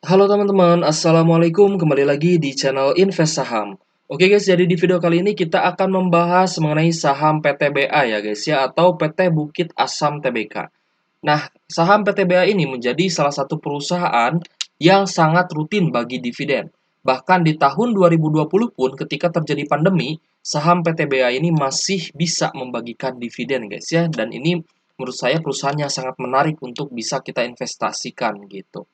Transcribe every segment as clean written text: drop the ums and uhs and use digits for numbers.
Halo teman-teman, Assalamualaikum, kembali lagi di channel Invest Saham. Oke guys, jadi di video kali ini kita akan membahas mengenai saham PTBA ya guys ya, atau PT Bukit Asam Tbk. Nah, saham PTBA ini menjadi salah satu perusahaan yang sangat rutin bagi dividen. Bahkan di tahun 2020 pun ketika terjadi pandemi, saham PTBA ini masih bisa membagikan dividen guys ya, dan ini menurut saya perusahaan yang sangat menarik untuk bisa kita investasikan gitu.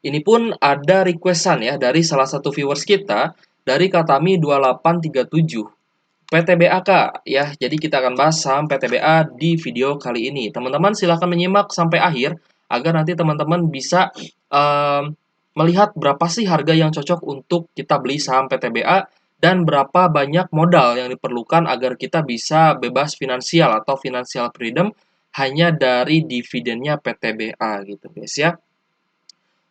Ini pun ada requestan ya dari salah satu viewers kita dari Katami 2837 PTBAK ya. Jadi kita akan bahas saham PTBA di video kali ini. Teman-teman silahkan menyimak sampai akhir agar nanti teman-teman bisa melihat berapa sih harga yang cocok untuk kita beli saham PTBA dan berapa banyak modal yang diperlukan agar kita bisa bebas finansial atau financial freedom hanya dari dividennya PTBA gitu guys ya.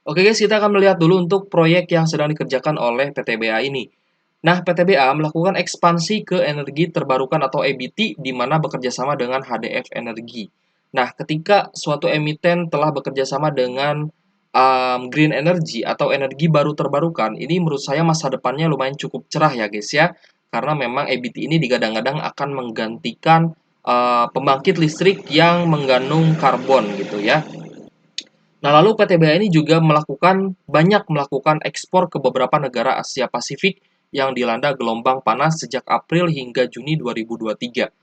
Oke guys, kita akan melihat dulu untuk proyek yang sedang dikerjakan oleh PTBA ini. Nah, PTBA melakukan ekspansi ke energi terbarukan atau EBT di mana bekerja sama dengan HDF Energi. Nah, ketika suatu emiten telah bekerja sama dengan green energy atau energi baru terbarukan, ini menurut saya masa depannya lumayan cukup cerah ya guys ya. Karena memang EBT ini digadang-gadang akan menggantikan pembangkit listrik yang mengandung karbon gitu ya. Nah, lalu PTBA ini juga banyak melakukan ekspor ke beberapa negara Asia Pasifik yang dilanda gelombang panas sejak April hingga Juni 2023.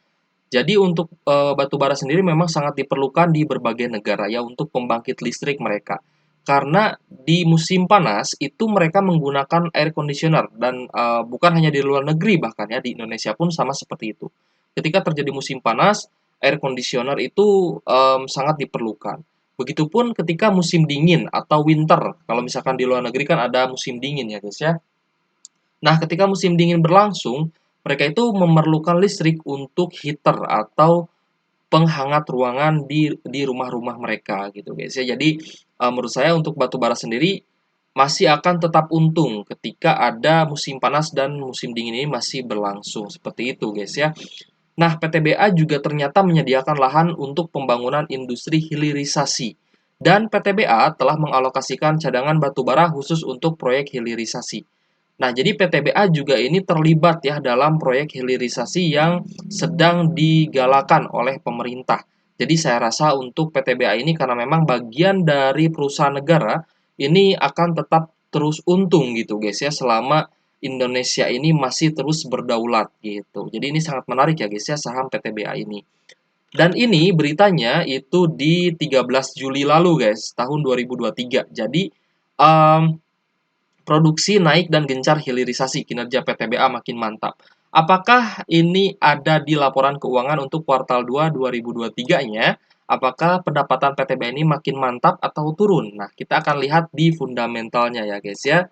Jadi untuk batu bara sendiri memang sangat diperlukan di berbagai negara ya untuk pembangkit listrik mereka. Karena di musim panas itu mereka menggunakan air conditioner dan bukan hanya di luar negeri, bahkan ya di Indonesia pun sama seperti itu. Ketika terjadi musim panas, air conditioner itu sangat diperlukan. Begitupun ketika musim dingin atau winter. Kalau misalkan di luar negeri kan ada musim dingin ya guys ya. Nah, ketika musim dingin berlangsung, mereka itu memerlukan listrik untuk heater atau penghangat ruangan di rumah-rumah mereka gitu guys ya. Jadi menurut saya untuk batu bara sendiri masih akan tetap untung ketika ada musim panas dan musim dingin ini masih berlangsung seperti itu guys ya. Nah, PTBA juga ternyata menyediakan lahan untuk pembangunan industri hilirisasi. Dan PTBA telah mengalokasikan cadangan batu bara khusus untuk proyek hilirisasi. Nah, jadi PTBA juga ini terlibat ya dalam proyek hilirisasi yang sedang digalakan oleh pemerintah. Jadi saya rasa untuk PTBA ini karena memang bagian dari perusahaan negara, ini akan tetap terus untung gitu guys ya selama Indonesia ini masih terus berdaulat gitu. Jadi ini sangat menarik ya guys ya saham PTBA ini. Dan ini beritanya itu di 13 Juli lalu guys, tahun 2023. Jadi um, produksi naik dan gencar hilirisasi, kinerja PTBA makin mantap. Apakah ini ada di laporan keuangan untuk kuartal 2 2023-nya? Apakah pendapatan PTBA ini makin mantap atau turun? Nah, kita akan lihat di fundamentalnya ya guys ya.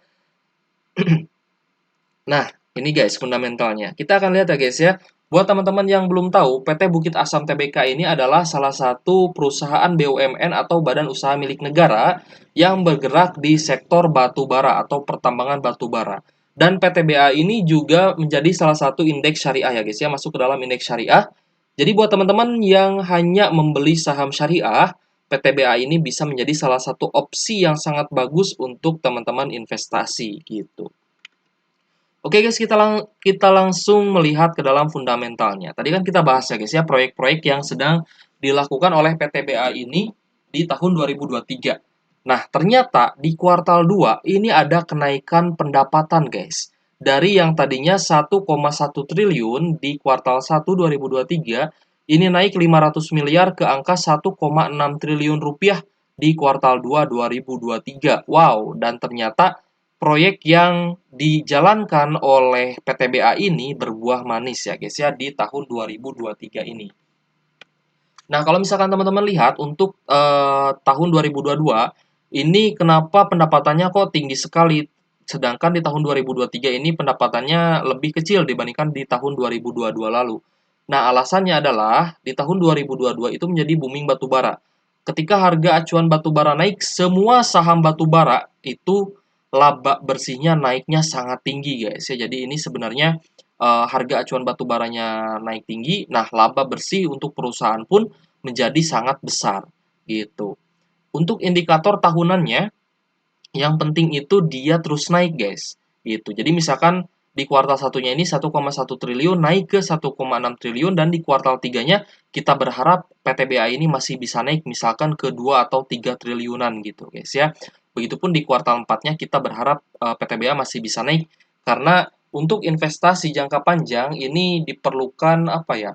Nah, ini guys fundamentalnya. Kita akan lihat ya guys ya. Buat teman-teman yang belum tahu, PT Bukit Asam Tbk ini adalah salah satu perusahaan BUMN atau badan usaha milik negara yang bergerak di sektor batu bara atau pertambangan batu bara. Dan PTBA ini juga menjadi salah satu indeks syariah ya guys ya, masuk ke dalam indeks syariah. Jadi buat teman-teman yang hanya membeli saham syariah, PTBA ini bisa menjadi salah satu opsi yang sangat bagus untuk teman-teman investasi gitu. Oke guys, kita langsung melihat ke dalam fundamentalnya. Tadi kan kita bahas ya guys ya, proyek-proyek yang sedang dilakukan oleh PTBA ini di tahun 2023. Nah, ternyata di kuartal 2 ini ada kenaikan pendapatan guys. Dari yang tadinya 1,1 triliun di kuartal 1 2023, ini naik 500 miliar ke angka 1,6 triliun rupiah di kuartal 2 2023. Wow, dan ternyata proyek yang dijalankan oleh PTBA ini berbuah manis ya guys ya di tahun 2023 ini. Nah, kalau misalkan teman-teman lihat untuk tahun 2022 ini kenapa pendapatannya kok tinggi sekali, sedangkan di tahun 2023 ini pendapatannya lebih kecil dibandingkan di tahun 2022 lalu. Nah, alasannya adalah di tahun 2022 itu menjadi booming batu bara. Ketika harga acuan batu bara naik, semua saham batu bara itu laba bersihnya naiknya sangat tinggi guys ya. Jadi ini sebenarnya harga acuan batu baranya naik tinggi, nah laba bersih untuk perusahaan pun menjadi sangat besar gitu. Untuk indikator tahunannya, Yang penting itu dia terus naik, guys. Gitu. Jadi misalkan di kuartal satunya ini 1,1 triliun naik ke 1,6 triliun dan di kuartal tiganya kita berharap PTBA ini masih bisa naik misalkan ke 2 atau 3 triliunan gitu, guys ya. Begitupun di kuartal 4-nya kita berharap PTBA masih bisa naik karena untuk investasi jangka panjang ini diperlukan apa ya?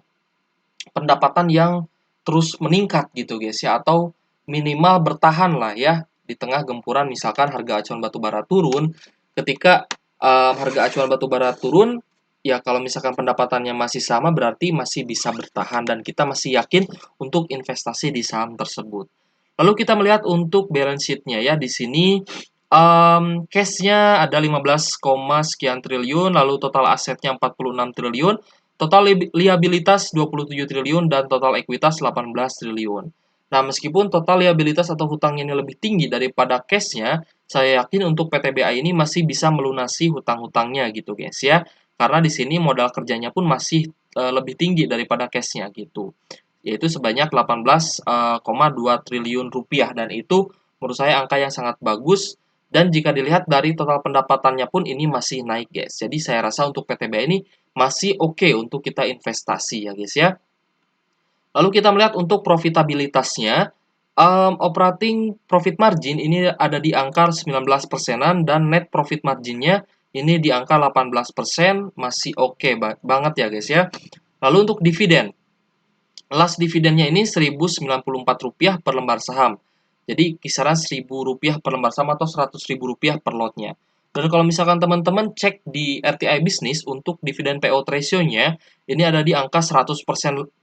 Pendapatan yang terus meningkat gitu guys ya atau minimal bertahan lah ya di tengah gempuran misalkan harga acuan batu bara turun ketika harga acuan batu bara turun ya kalau misalkan pendapatannya masih sama berarti masih bisa bertahan dan kita masih yakin untuk investasi di saham tersebut. Lalu kita melihat untuk balance sheet-nya ya di sini cash-nya ada 15, sekian triliun lalu total asetnya 46 triliun. Total liabilitas 27 triliun dan total ekuitas 18 triliun. Nah, meskipun total liabilitas atau hutang ini lebih tinggi daripada cash-nya, saya yakin untuk PTBA ini masih bisa melunasi hutang-hutangnya gitu, guys ya. Karena di sini modal kerjanya pun masih lebih tinggi daripada cash-nya gitu. Yaitu sebanyak 18,2 triliun rupiah dan itu menurut saya angka yang sangat bagus dan jika dilihat dari total pendapatannya pun ini masih naik, guys. Jadi saya rasa untuk PTBA ini masih oke untuk kita investasi ya guys ya. Lalu kita melihat untuk profitabilitasnya, operating profit margin ini ada di angka 19 persenan dan net profit marginnya ini di angka 18%, masih oke banget ya guys ya. Lalu untuk dividen, last dividennya ini Rp1.094 per lembar saham. Jadi kisaran Rp1.000 per lembar saham atau Rp100.000 per lotnya. Dan kalau misalkan teman-teman cek di RTI Bisnis untuk dividen payout ratio-nya, ini ada di angka 100%,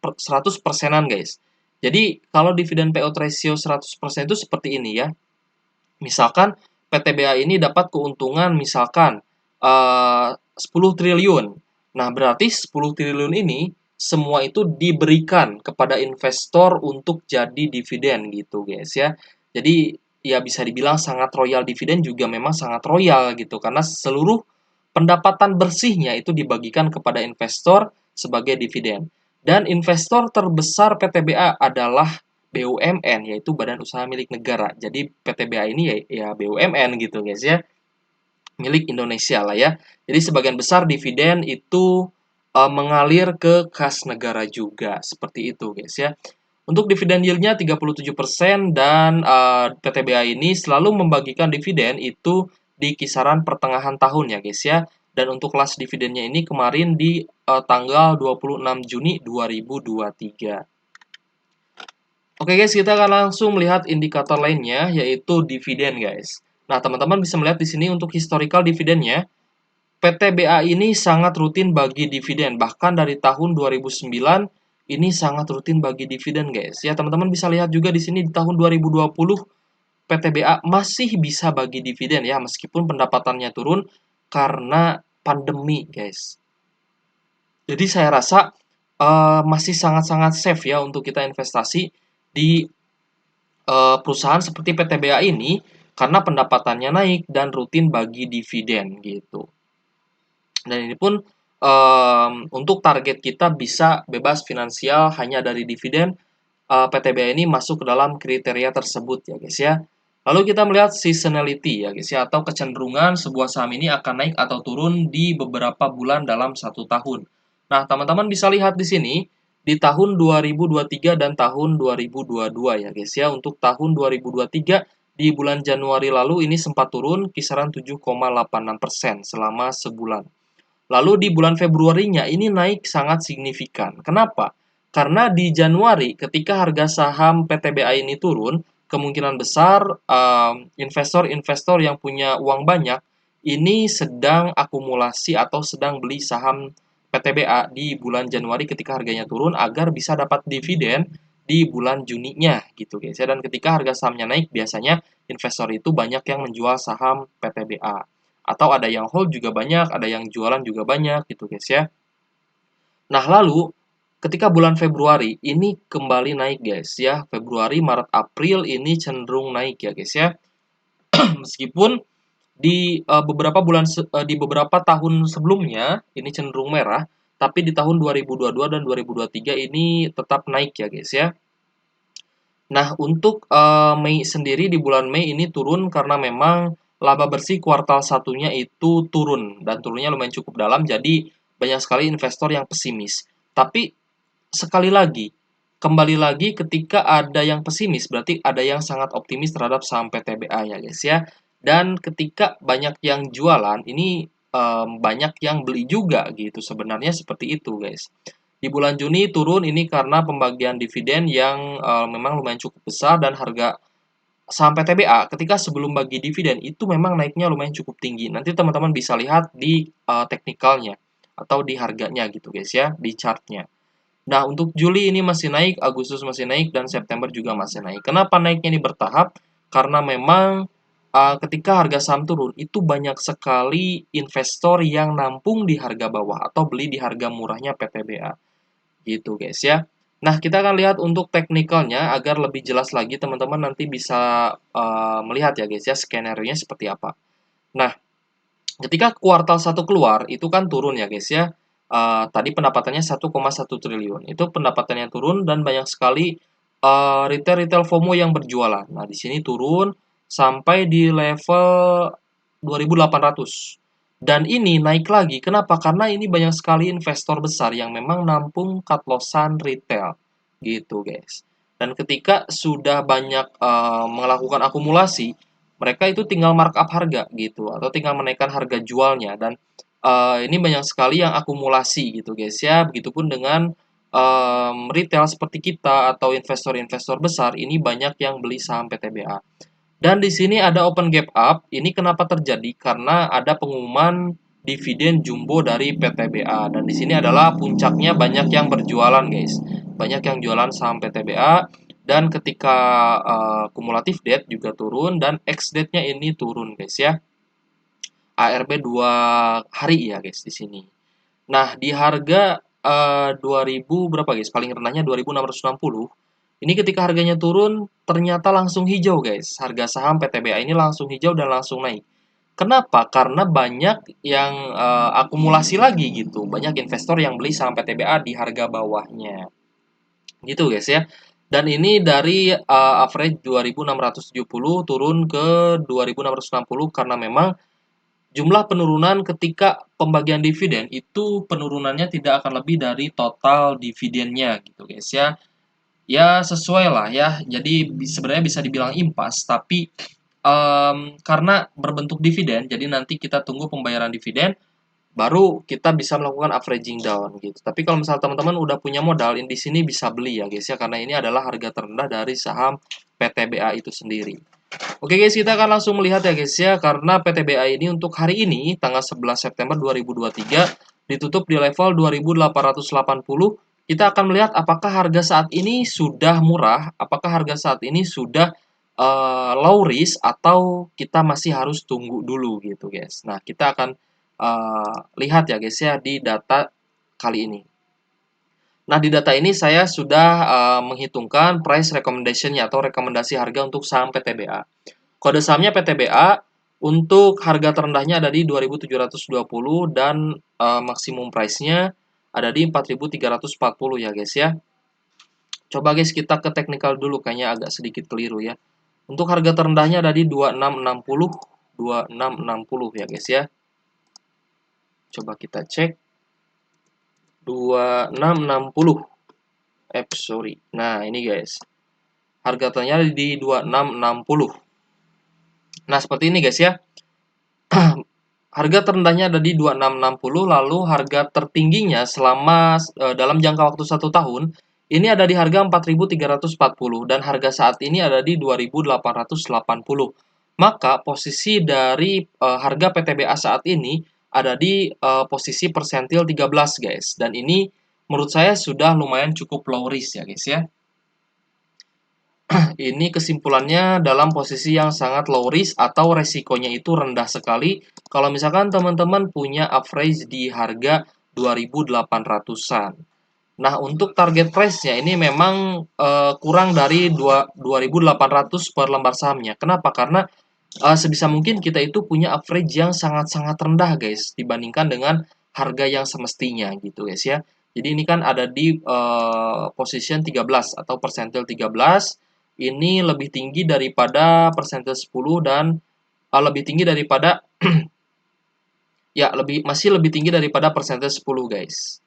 100%-an guys. Jadi kalau dividen payout ratio 100% itu seperti ini ya. Misalkan PTBA ini dapat keuntungan misalkan 10 triliun. Nah, berarti 10 triliun ini semua itu diberikan kepada investor untuk jadi dividen gitu, guys ya. Jadi ya bisa dibilang sangat royal, dividen juga memang sangat royal gitu karena seluruh pendapatan bersihnya itu dibagikan kepada investor sebagai dividen. Dan investor terbesar PTBA adalah BUMN yaitu Badan Usaha Milik Negara. Jadi PTBA ini ya BUMN gitu guys ya. Milik Indonesia lah ya. Jadi sebagian besar dividen itu mengalir ke kas negara juga. Seperti itu guys ya. Untuk dividen yield-nya 37% dan PTBA ini selalu membagikan dividen itu di kisaran pertengahan tahun ya guys ya. Dan untuk last dividennya ini kemarin di tanggal 26 Juni 2023. Oke guys, kita akan langsung melihat indikator lainnya yaitu dividen guys. Nah, teman-teman bisa melihat di sini untuk historical dividennya, PTBA ini sangat rutin bagi dividen. Bahkan dari tahun 2009 ini sangat rutin bagi dividen guys. Ya, teman-teman bisa lihat juga di sini di tahun 2020 PTBA masih bisa bagi dividen ya meskipun pendapatannya turun karena pandemi guys. Jadi saya rasa masih sangat-sangat safe ya untuk kita investasi di perusahaan seperti PTBA ini karena pendapatannya naik dan rutin bagi dividen gitu. Dan ini pun untuk target kita bisa bebas finansial hanya dari dividen, PTBA ini masuk ke dalam kriteria tersebut ya guys ya. Lalu kita melihat seasonality ya guys ya atau kecenderungan sebuah saham ini akan naik atau turun di beberapa bulan dalam satu tahun. Nah, teman-teman bisa lihat di sini di tahun 2023 dan tahun 2022 ya guys ya. Untuk tahun 2023 di bulan Januari lalu ini sempat turun kisaran 7,86% selama sebulan. Lalu di bulan Februarinya ini naik sangat signifikan. Kenapa? Karena di Januari ketika harga saham PTBA ini turun, kemungkinan besar investor-investor yang punya uang banyak ini sedang akumulasi atau sedang beli saham PTBA di bulan Januari ketika harganya turun agar bisa dapat dividen di bulan Juninya gitu guys ya. Dan ketika harga sahamnya naik biasanya investor itu banyak yang menjual saham PTBA. Atau ada yang hold juga banyak, ada yang jualan juga banyak gitu guys ya. Nah, lalu ketika bulan Februari ini kembali naik guys ya. Februari, Maret, April ini cenderung naik ya guys ya. Meskipun di di beberapa tahun sebelumnya ini cenderung merah, tapi di tahun 2022 dan 2023 ini tetap naik ya guys ya. Nah, untuk Mei sendiri di bulan Mei ini turun karena memang laba bersih kuartal satunya itu turun, dan turunnya lumayan cukup dalam, jadi banyak sekali investor yang pesimis. Tapi sekali lagi, kembali lagi ketika ada yang pesimis, berarti ada yang sangat optimis terhadap saham PTBA ya guys ya. Dan ketika banyak yang jualan, ini banyak yang beli juga gitu. Sebenarnya seperti itu guys. Di bulan Juni turun ini karena pembagian dividen yang memang lumayan cukup besar, dan harga saham PTBA ketika sebelum bagi dividen itu memang naiknya lumayan cukup tinggi. Nanti teman-teman bisa lihat di teknikalnya atau di harganya gitu guys ya, di chartnya. Nah, untuk Juli ini masih naik, Agustus masih naik, dan September juga masih naik. Kenapa naiknya ini bertahap? Karena memang ketika harga saham turun, itu banyak sekali investor yang nampung di harga bawah atau beli di harga murahnya PTBA. Gitu guys ya. Nah, kita akan lihat untuk teknikalnya agar lebih jelas lagi teman-teman nanti bisa melihat ya guys ya skenario-nya seperti apa. Nah, ketika kuartal satu keluar, itu kan turun ya guys ya. Tadi pendapatannya 1,1 triliun. Itu pendapatannya turun, dan banyak sekali retail-retail FOMO yang berjualan. Nah, di sini turun sampai di level 2.800. Dan ini naik lagi. Kenapa? Karena ini banyak sekali investor besar yang memang nampung cut lossan retail. Gitu guys. Dan ketika sudah banyak melakukan akumulasi, mereka itu tinggal markup harga gitu, atau tinggal menaikkan harga jualnya. Dan ini banyak sekali yang akumulasi gitu guys ya. Begitupun dengan retail seperti kita atau investor-investor besar, ini banyak yang beli saham PTBA. Dan di sini ada open gap up. Ini kenapa terjadi? Karena ada pengumuman dividen jumbo dari PTBA, dan di sini adalah puncaknya banyak yang berjualan guys. Banyak yang jualan saham PTBA, dan ketika kumulatif debt juga turun, dan ex date-nya ini turun guys ya. ARB 2 hari ya guys di sini. Nah, di harga 2000 berapa guys? Paling rendahnya 2660. Ini ketika harganya turun ternyata langsung hijau guys. Harga saham PTBA ini langsung hijau dan langsung naik. Kenapa? Karena banyak yang akumulasi lagi gitu. Banyak investor yang beli saham PTBA di harga bawahnya. Gitu guys ya. Dan ini dari average 2670 turun ke 2660 karena memang jumlah penurunan ketika pembagian dividen itu penurunannya tidak akan lebih dari total dividennya gitu guys ya. Ya sesuai lah ya. Jadi sebenarnya bisa dibilang impas, tapi karena berbentuk dividen, jadi nanti kita tunggu pembayaran dividen, baru kita bisa melakukan averaging down gitu. Tapi kalau misalnya teman-teman udah punya modal, di sini bisa beli ya guys ya, karena ini adalah harga terendah dari saham PTBA itu sendiri. Oke guys, kita akan langsung melihat ya guys ya, karena PTBA ini untuk hari ini tanggal 11 September 2023 ditutup di level 2880. Kita akan melihat apakah harga saat ini sudah murah, apakah harga saat ini sudah low risk, atau kita masih harus tunggu dulu gitu guys. Nah, kita akan lihat ya guys ya di data kali ini. Nah, di data ini saya sudah menghitungkan price recommendation-nya atau rekomendasi harga untuk saham PTBA. Kode sahamnya PTBA, untuk harga terendahnya ada di 2720, dan maksimum price-nya ada di 4340 ya guys ya. Coba guys kita ke teknikal dulu, kayaknya agak sedikit keliru ya. Untuk harga terendahnya ada di 2660, 2660 ya guys ya. Coba kita cek 2660. Sorry. Nah, ini guys. Harga terendahnya di 2660. Nah, seperti ini guys ya. Harga terendahnya ada di 2660, lalu harga tertingginya selama dalam jangka waktu 1 tahun ini ada di harga 4340, dan harga saat ini ada di 2880. Maka posisi dari harga PTBA saat ini ada di posisi persentil 13 guys, dan ini menurut saya sudah lumayan cukup low risk ya guys ya. Ini kesimpulannya dalam posisi yang sangat low risk atau resikonya itu rendah sekali kalau misalkan teman-teman punya average di harga 2800-an. Nah, untuk target price-nya ini memang kurang dari 2800 per lembar sahamnya. Kenapa? Karena sebisa mungkin kita itu punya average yang sangat-sangat rendah guys dibandingkan dengan harga yang semestinya gitu guys ya. Jadi ini kan ada di position 13 atau persentil 13, ini lebih tinggi daripada persentil 10 dan lebih tinggi daripada ya masih lebih tinggi daripada persentase 10 guys.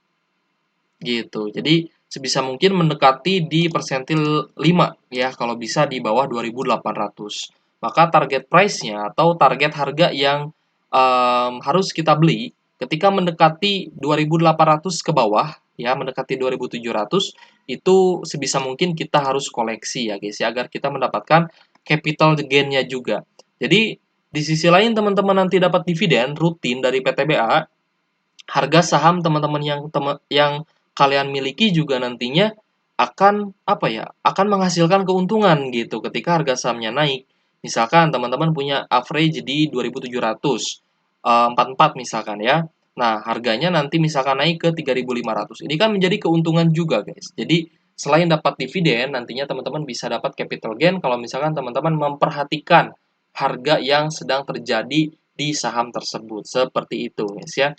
Gitu. Jadi sebisa mungkin mendekati di persentil 5 ya, kalau bisa di bawah 2.800. Maka target price-nya atau target harga yang harus kita beli ketika mendekati 2.800 ke bawah ya, mendekati 2.700 itu sebisa mungkin kita harus koleksi ya guys ya, agar kita mendapatkan capital gain-nya juga. Jadi di sisi lain teman-teman nanti dapat dividen rutin dari PTBA, harga saham teman-teman yang kalian miliki juga nantinya akan apa ya? Akan menghasilkan keuntungan gitu ketika harga sahamnya naik. Misalkan teman-teman punya average di 2.700, 44 misalkan ya. Nah, harganya nanti misalkan naik ke 3.500. Ini kan menjadi keuntungan juga, guys. Jadi, selain dapat dividen, nantinya teman-teman bisa dapat capital gain kalau misalkan teman-teman memperhatikan harga yang sedang terjadi di saham tersebut. Seperti itu, guys ya.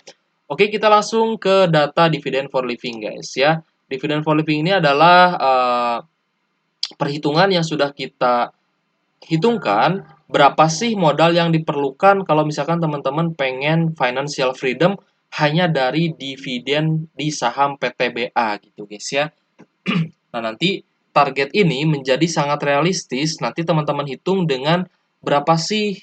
Oke, kita langsung ke data dividend for living, guys ya. Dividend for living ini adalah perhitungan yang sudah kita hitungkan berapa sih modal yang diperlukan kalau misalkan teman-teman pengen financial freedom hanya dari dividen di saham PTBA gitu, guys ya. Nah, nanti target ini menjadi sangat realistis. Nanti teman-teman hitung dengan berapa sih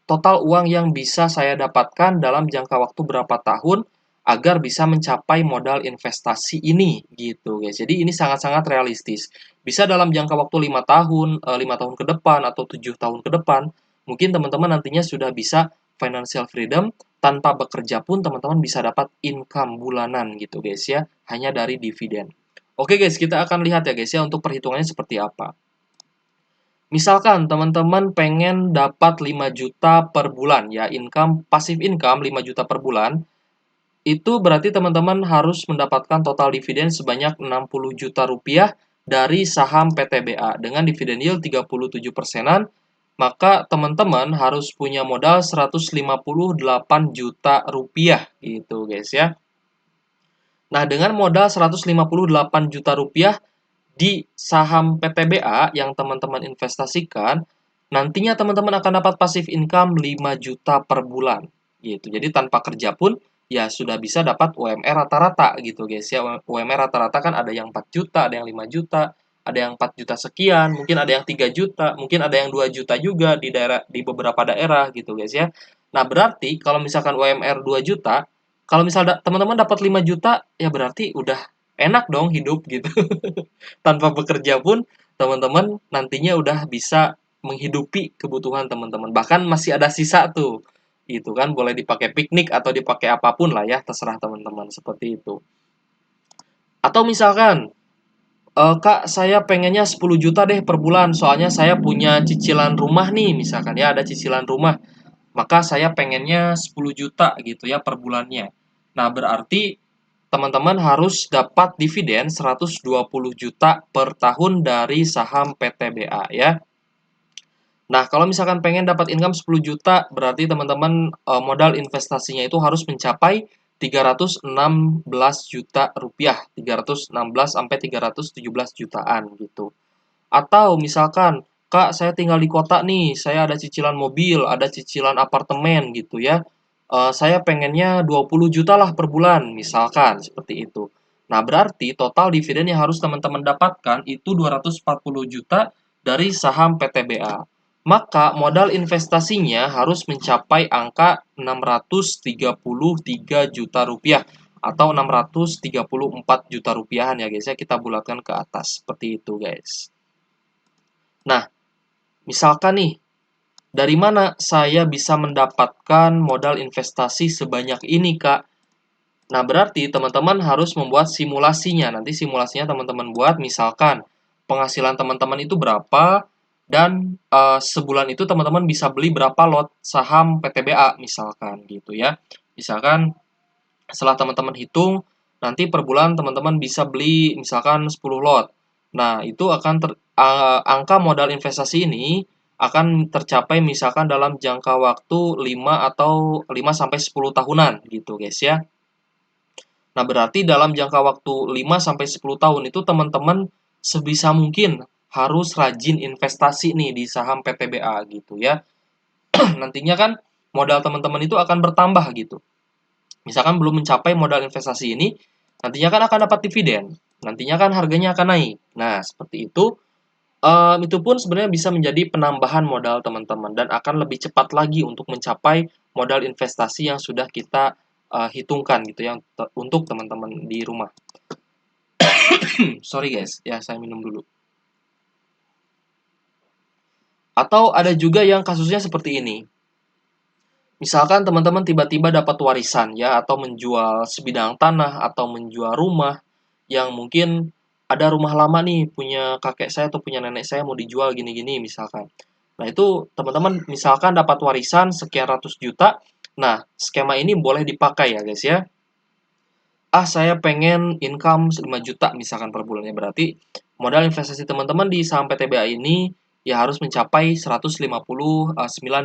total uang yang bisa saya dapatkan dalam jangka waktu berapa tahun agar bisa mencapai modal investasi ini gitu guys. Jadi ini sangat-sangat realistis. Bisa dalam jangka waktu 5 tahun, 5 tahun ke depan atau 7 tahun ke depan, mungkin teman-teman nantinya sudah bisa financial freedom tanpa bekerja pun teman-teman bisa dapat income bulanan gitu guys ya, hanya dari dividen. Oke guys, kita akan lihat ya guys ya untuk perhitungannya seperti apa. Misalkan teman-teman pengen dapat 5 juta per bulan ya, passive income 5 juta per bulan, itu berarti teman-teman harus mendapatkan total dividen sebanyak 60 juta rupiah dari saham PTBA dengan dividen yield 37%-an, maka teman-teman harus punya modal 158 juta rupiah gitu guys ya. Nah, dengan modal 158 juta rupiah di saham PTBA yang teman-teman investasikan, nantinya teman-teman akan dapat passive income 5 juta per bulan gitu. Jadi tanpa kerja pun ya sudah bisa dapat UMR rata-rata gitu guys ya. UMR rata-rata kan ada yang 4 juta, ada yang 5 juta, ada yang 4 juta sekian, mungkin ada yang 3 juta, mungkin ada yang 2 juta juga di beberapa daerah gitu guys ya. Nah, berarti kalau misalkan UMR 2 juta, kalau misal teman-teman dapat 5 juta, ya berarti udah enak dong hidup gitu. Tanpa bekerja pun teman-teman nantinya udah bisa menghidupi kebutuhan teman-teman. Bahkan masih ada sisa tuh. Itu kan boleh dipakai piknik atau dipakai apapun lah ya, terserah teman-teman seperti itu. Atau misalkan, Kak, saya pengennya 10 juta deh per bulan, soalnya saya punya cicilan rumah nih, misalkan ya ada cicilan rumah. Maka saya pengennya 10 juta gitu ya per bulannya. Nah, berarti teman-teman harus dapat dividen 120 juta per tahun dari saham PTBA ya. Nah, kalau misalkan pengen dapat income 10 juta, berarti teman-teman modal investasinya itu harus mencapai 316 juta rupiah, 316 sampai 317 jutaan gitu. Atau misalkan, Kak, saya tinggal di kota nih, saya ada cicilan mobil, ada cicilan apartemen gitu ya. Saya pengennya 20 juta lah per bulan, misalkan seperti itu. Nah, berarti total dividen yang harus teman-teman dapatkan itu 240 juta dari saham PTBA. Maka modal investasinya harus mencapai angka 633 juta rupiah atau 634 juta rupiahan ya guys ya, kita bulatkan ke atas seperti itu guys. Nah, misalkan nih, dari mana saya bisa mendapatkan modal investasi sebanyak ini, Kak? Nah, berarti teman-teman harus membuat simulasinya. Nanti simulasinya teman-teman buat, misalkan penghasilan teman-teman itu berapa, dan sebulan itu teman-teman bisa beli berapa lot saham PTBA, misalkan gitu ya. Misalkan setelah teman-teman hitung, nanti per bulan teman-teman bisa beli misalkan 10 lot. Nah, itu akan angka modal investasi ini akan tercapai misalkan dalam jangka waktu 5 atau 5 sampai 10 tahunan gitu, guys ya. Nah, berarti dalam jangka waktu 5 sampai 10 tahun itu teman-teman sebisa mungkin harus rajin investasi nih di saham PTBA gitu ya. Nantinya kan modal teman-teman itu akan bertambah gitu. Misalkan belum mencapai modal investasi ini, nantinya kan akan dapat dividen. Nantinya kan harganya akan naik. Nah, seperti itu. Itu pun sebenarnya bisa menjadi penambahan modal teman-teman dan akan lebih cepat lagi untuk mencapai modal investasi yang sudah kita hitungkan gitu ya untuk teman-teman di rumah. Sorry guys, ya saya minum dulu. Atau ada juga yang kasusnya seperti ini. Misalkan teman-teman tiba-tiba dapat warisan ya atau menjual sebidang tanah atau menjual rumah yang mungkin ada rumah lama nih punya kakek saya atau punya nenek saya mau dijual gini-gini misalkan. Nah, itu teman-teman misalkan dapat warisan sekian ratus juta. Nah, skema ini boleh dipakai ya guys ya. Saya pengen income 5 juta misalkan per bulannya. Berarti modal investasi teman-teman di saham PTBA ini ya harus mencapai 159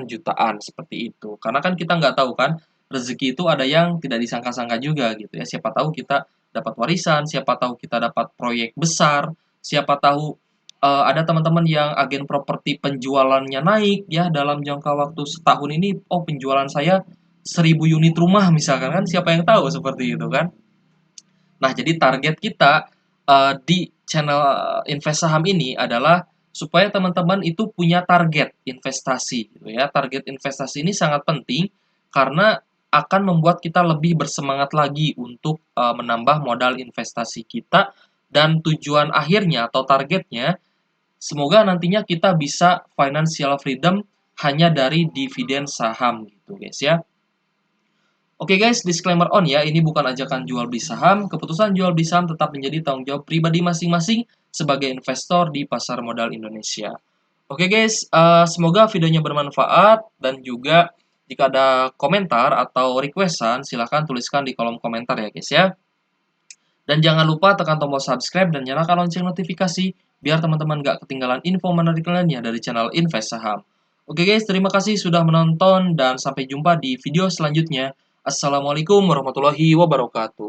jutaan seperti itu. Karena kan kita nggak tahu kan, rezeki itu ada yang tidak disangka-sangka juga gitu ya. Siapa tahu kita dapat warisan, siapa tahu kita dapat proyek besar, siapa tahu ada teman-teman yang agen properti penjualannya naik ya dalam jangka waktu setahun ini, oh penjualan saya 1.000 unit rumah misalkan kan, siapa yang tahu seperti itu kan. Nah, jadi target kita di channel Invest Saham ini adalah supaya teman-teman itu punya target investasi gitu ya. Target investasi ini sangat penting karena akan membuat kita lebih bersemangat lagi untuk menambah modal investasi kita dan tujuan akhirnya atau targetnya semoga nantinya kita bisa financial freedom hanya dari dividen saham gitu guys ya. Oke guys, disclaimer on ya, ini bukan ajakan jual beli saham. Keputusan jual beli saham tetap menjadi tanggung jawab pribadi masing-masing sebagai investor di pasar modal Indonesia. Oke guys, semoga videonya bermanfaat dan juga jika ada komentar atau requestan silahkan tuliskan di kolom komentar ya guys ya. Dan jangan lupa tekan tombol subscribe dan nyalakan lonceng notifikasi biar teman-teman gak ketinggalan info menarik lainnya dari channel Invest Saham. Oke guys, terima kasih sudah menonton dan sampai jumpa di video selanjutnya. Assalamualaikum warahmatullahi wabarakatuh.